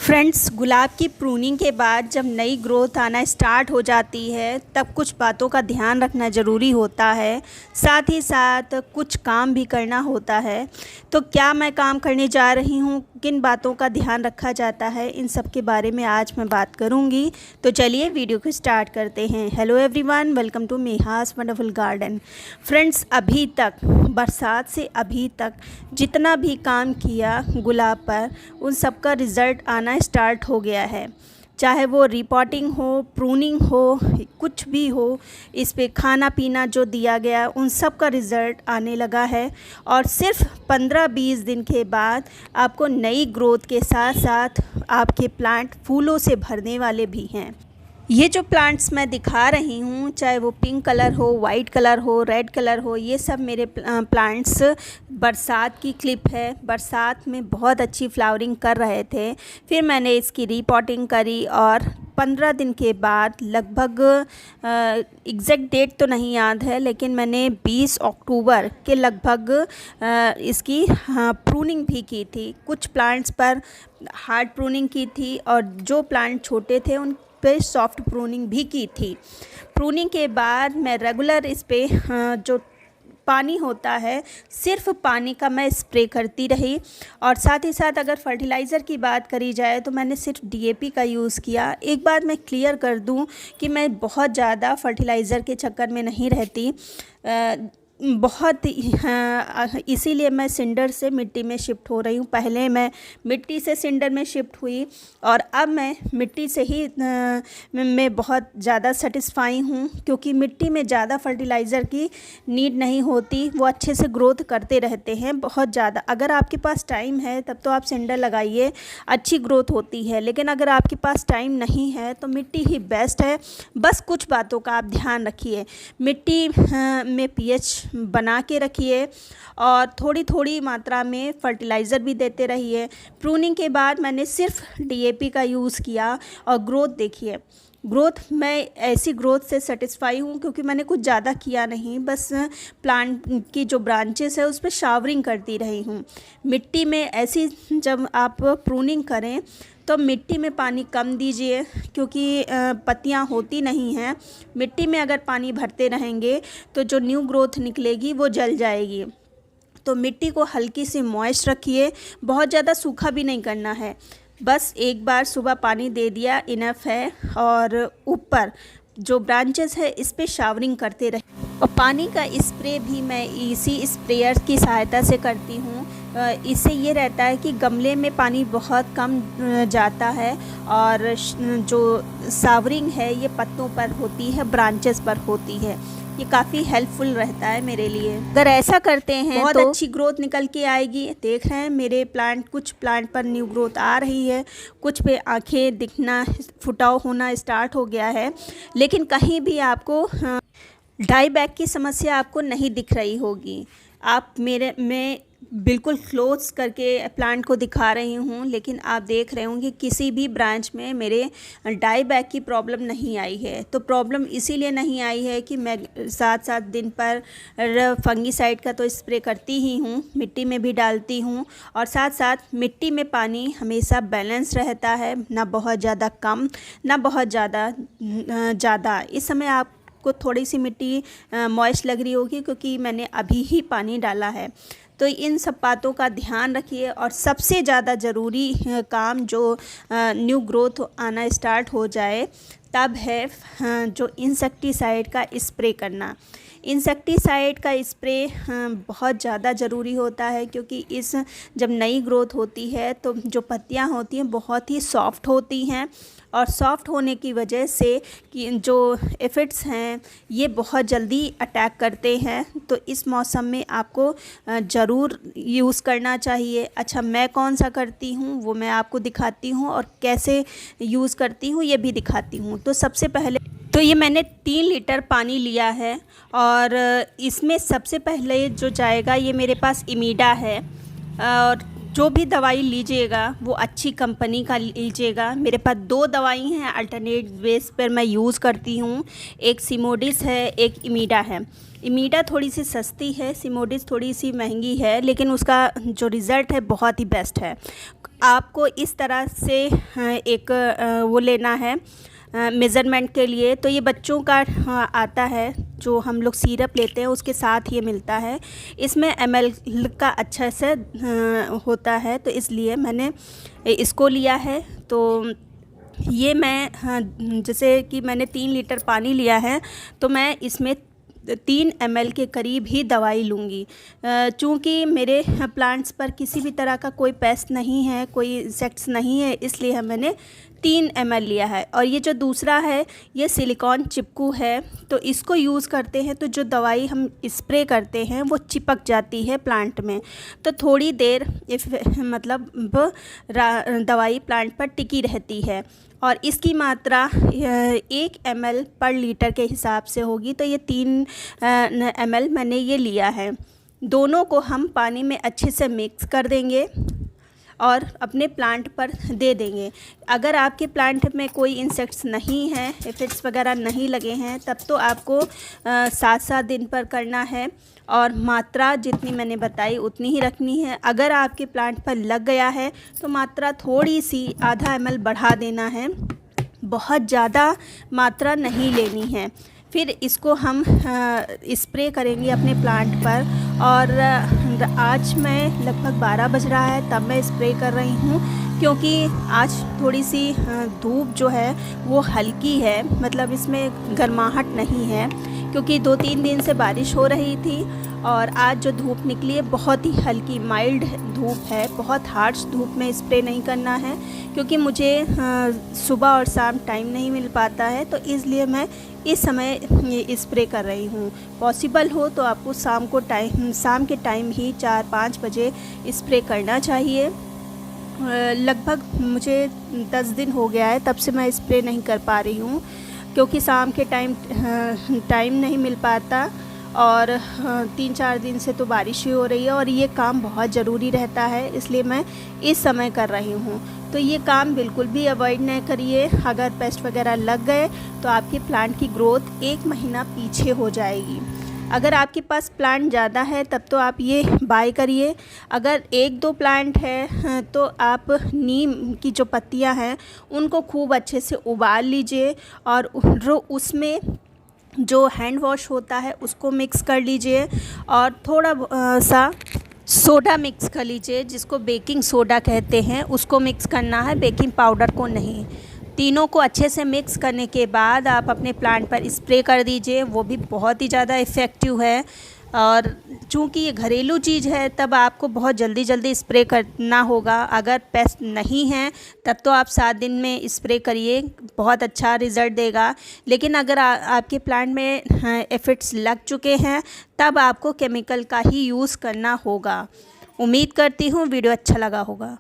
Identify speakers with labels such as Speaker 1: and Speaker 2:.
Speaker 1: Friends, गुलाब की pruning के बाद जब नई ग्रोथ आना स्टार्ट हो जाती है तब कुछ बातों का ध्यान रखना ज़रूरी होता है। साथ ही साथ कुछ काम भी करना होता है। तो क्या मैं काम करने जा रही हूँ, किन बातों का ध्यान रखा जाता है, इन सब के बारे में आज मैं बात करूँगी। तो चलिए वीडियो को स्टार्ट करते हैं। Hello everyone, welcome to Meha's wonderful garden. Friends, अभी तक बरसात से अभी तक जितना भी काम किया गुलाब पर, उन सब का रिज़ल्ट आना स्टार्ट हो गया है। चाहे वो रिपोर्टिंग हो, प्रूनिंग हो, कुछ भी हो, इस पे खाना पीना जो दिया गया उन सब का रिज़ल्ट आने लगा है। और सिर्फ 15-20 दिन के बाद आपको नई ग्रोथ के साथ साथ आपके प्लांट फूलों से भरने वाले भी हैं। ये जो प्लांट्स मैं दिखा रही हूँ, चाहे वो पिंक कलर हो, वाइट कलर हो, रेड कलर हो, ये सब मेरे प्लांट्स बरसात की क्लिप है। बरसात में बहुत अच्छी फ्लावरिंग कर रहे थे। फिर मैंने इसकी रीपॉटिंग करी और 15 दिन के बाद लगभग एग्जैक्ट डेट तो नहीं याद है, लेकिन मैंने 20 अक्टूबर के लगभग इसकी प्रूनिंग भी की थी। कुछ प्लांट्स पर हार्ड प्रूनिंग की थी और जो प्लांट छोटे थे उन पे सॉफ्ट प्रूनिंग भी की थी। प्रूनिंग के बाद मैं रेगुलर इस पे जो पानी होता है, सिर्फ पानी का मैं स्प्रे करती रही। और साथ ही साथ अगर फर्टिलाइज़र की बात करी जाए तो मैंने सिर्फ डीएपी का यूज़ किया। एक बात मैं क्लियर कर दूं कि मैं बहुत ज़्यादा फर्टिलाइज़र के चक्कर में नहीं रहती। बहुत इसीलिए मैं सिंडर से मिट्टी में शिफ्ट हो रही हूँ। पहले मैं मिट्टी से सिंडर में शिफ्ट हुई और अब मैं मिट्टी से ही मैं बहुत ज़्यादा सेटिस्फाई हूँ, क्योंकि मिट्टी में ज़्यादा फर्टिलाइज़र की नीड नहीं होती। वो अच्छे से ग्रोथ करते रहते हैं बहुत ज़्यादा। अगर आपके पास टाइम है तब तो आप सिंडर लगाइए, अच्छी ग्रोथ होती है। लेकिन अगर आपके पास टाइम नहीं है तो मिट्टी ही बेस्ट है। बस कुछ बातों का आप ध्यान रखिए। मिट्टी में पीएच बना के रखिए और थोड़ी थोड़ी मात्रा में फर्टिलाइज़र भी देते रहिए। प्रूनिंग के बाद मैंने सिर्फ डीएपी का यूज़ किया और ग्रोथ देखिए। ग्रोथ, मैं ऐसी ग्रोथ से सेटिस्फाई हूँ क्योंकि मैंने कुछ ज़्यादा किया नहीं, बस प्लांट की जो ब्रांचेस है उस पर शावरिंग करती रही हूँ। मिट्टी में ऐसी जब आप प्रूनिंग करें तो मिट्टी में पानी कम दीजिए, क्योंकि पत्तियां होती नहीं हैं। मिट्टी में अगर पानी भरते रहेंगे तो जो न्यू ग्रोथ निकलेगी वो जल जाएगी। तो मिट्टी को हल्की सी मॉइस्ट रखिए, बहुत ज़्यादा सूखा भी नहीं करना है। बस एक बार सुबह पानी दे दिया, इनफ है। और ऊपर जो ब्रांचेस है इस पे शावरिंग करते रहे। और पानी का स्प्रे भी मैं इसी स्प्रेयर की सहायता से करती हूँ। इससे ये रहता है कि गमले में पानी बहुत कम जाता है और जो सावरिंग है ये पत्तों पर होती है, ब्रांचेस पर होती है। ये काफ़ी हेल्पफुल रहता है मेरे लिए। अगर ऐसा करते हैं बहुत अच्छी ग्रोथ निकल के आएगी। देख रहे हैं मेरे प्लांट, कुछ प्लांट पर न्यू ग्रोथ आ रही है, कुछ पे आंखें दिखना, फुटाव होना स्टार्ट हो गया है। लेकिन कहीं भी आपको डाई बैक की समस्या आपको नहीं दिख रही होगी। आप मैं बिल्कुल क्लोज करके प्लांट को दिखा रही हूँ, लेकिन आप देख रहे होंगे किसी भी ब्रांच में मेरे डाई बैक की प्रॉब्लम नहीं आई है। तो प्रॉब्लम इसीलिए नहीं आई है कि मैं 7-7 दिन पर फंगीसाइड का तो स्प्रे करती ही हूँ, मिट्टी में भी डालती हूँ। और साथ साथ मिट्टी में पानी हमेशा बैलेंस रहता है, ना बहुत ज़्यादा कम, ना बहुत ज़्यादा। इस समय आपको थोड़ी सी मिट्टी मॉइस्ट लग रही होगी क्योंकि मैंने अभी ही पानी डाला है। तो इन सब बातों का ध्यान रखिए। और सबसे ज़्यादा ज़रूरी काम जो न्यू ग्रोथ आना स्टार्ट हो जाए तब है जो इंसेक्टिसाइड का स्प्रे करना। इंसेक्टिसाइड का स्प्रे बहुत ज़्यादा ज़रूरी होता है, क्योंकि जब नई ग्रोथ होती है तो जो पत्तियां होती हैं बहुत ही सॉफ्ट होती हैं। और सॉफ्ट होने की वजह से कि जो एफिड्स हैं ये बहुत जल्दी अटैक करते हैं। तो इस मौसम में आपको ज़रूर यूज़ करना चाहिए। अच्छा, मैं कौन सा करती हूँ वो मैं आपको दिखाती हूँ और कैसे यूज़ करती हूँ ये भी दिखाती हूँ। तो सबसे पहले तो ये मैंने 3 लीटर पानी लिया है और इसमें सबसे पहले जो जाएगा ये मेरे पास इमीडा है। और जो भी दवाई लीजिएगा वो अच्छी कंपनी का लीजिएगा। मेरे पास 2 दवाई हैं, अल्टरनेट बेस पर मैं यूज़ करती हूँ। एक सिमोडिस है, एक इमीडा है। इमीडा थोड़ी सी सस्ती है, सिमोडिस थोड़ी सी महंगी है, लेकिन उसका जो रिज़ल्ट है बहुत ही बेस्ट है। आपको इस तरह से एक वो लेना है मेज़रमेंट के लिए। तो ये बच्चों का आता है, जो हम लोग सिरप लेते हैं उसके साथ ये मिलता है। इसमें ml का अच्छा से होता है, तो इसलिए मैंने इसको लिया है। तो ये मैं जैसे कि मैंने 3 लीटर पानी लिया है, तो मैं इसमें 3 ml के करीब ही दवाई लूँगी। चूँकि मेरे प्लांट्स पर किसी भी तरह का कोई पेस्ट नहीं है, कोई इंसेक्ट्स नहीं है, इसलिए मैंने 3 ml लिया है। और ये जो दूसरा है ये सिलिकॉन चिपकू है, तो इसको यूज़ करते हैं तो जो दवाई हम स्प्रे करते हैं वो चिपक जाती है प्लांट में, तो थोड़ी देर मतलब दवाई प्लांट पर टिकी रहती है। और इसकी मात्रा 1 ml पर लीटर के हिसाब से होगी, तो ये 3 ml मैंने ये लिया है। दोनों को हम पानी में अच्छे से मिक्स कर देंगे और अपने प्लांट पर दे देंगे। अगर आपके प्लांट में कोई इंसेक्ट्स नहीं है, एफिड्स वगैरह नहीं लगे हैं, तब तो आपको 7-7 दिन पर करना है और मात्रा जितनी मैंने बताई उतनी ही रखनी है। अगर आपके प्लांट पर लग गया है तो मात्रा थोड़ी सी आधा ml बढ़ा देना है, बहुत ज़्यादा मात्रा नहीं लेनी है। फिर इसको हम स्प्रे करेंगे अपने प्लांट पर। और आज मैं लगभग 12 बज रहा है तब मैं स्प्रे कर रही हूँ, क्योंकि आज थोड़ी सी धूप जो है वो हल्की है, मतलब इसमें गर्माहट नहीं है, क्योंकि 2-3 दिन से बारिश हो रही थी। और आज जो धूप निकली है बहुत ही हल्की माइल्ड धूप है, बहुत हार्श धूप में स्प्रे नहीं करना है, क्योंकि मुझे सुबह और शाम टाइम नहीं मिल पाता है, तो इसलिए मैं इस समय ये स्प्रे कर रही हूँ। पॉसिबल हो तो आपको शाम के टाइम ही 4-5 बजे स्प्रे करना चाहिए। लगभग मुझे 10 दिन हो गया है तब से मैं स्प्रे नहीं कर पा रही हूँ, क्योंकि शाम के टाइम नहीं मिल पाता, और 3-4 दिन से तो बारिश ही हो रही है और ये काम बहुत ज़रूरी रहता है, इसलिए मैं इस समय कर रही हूँ। तो ये काम बिल्कुल भी अवॉइड नहीं करिए। अगर पेस्ट वगैरह लग गए तो आपके प्लांट की ग्रोथ 1 महीना पीछे हो जाएगी। अगर आपके पास प्लांट ज़्यादा है तब तो आप ये बाय करिए। अगर 1-2 प्लांट है तो आप नीम की जो पत्तियां हैं उनको खूब अच्छे से उबाल लीजिए और उसमें जो हैंड वॉश होता है उसको मिक्स कर लीजिए और थोड़ा सा सोडा मिक्स कर लीजिए, जिसको बेकिंग सोडा कहते हैं, उसको मिक्स करना है, बेकिंग पाउडर को नहीं। तीनों को अच्छे से मिक्स करने के बाद आप अपने प्लांट पर स्प्रे कर दीजिए, वो भी बहुत ही ज़्यादा इफ़ेक्टिव है। और चूँकि ये घरेलू चीज़ है तब आपको बहुत जल्दी स्प्रे करना होगा। अगर पेस्ट नहीं है तब तो आप 7 दिन में स्प्रे करिए, बहुत अच्छा रिज़ल्ट देगा। लेकिन अगर आपके प्लांट में एफिड्स लग चुके हैं तब आपको केमिकल का ही यूज़ करना होगा। उम्मीद करती हूँ वीडियो अच्छा लगा होगा।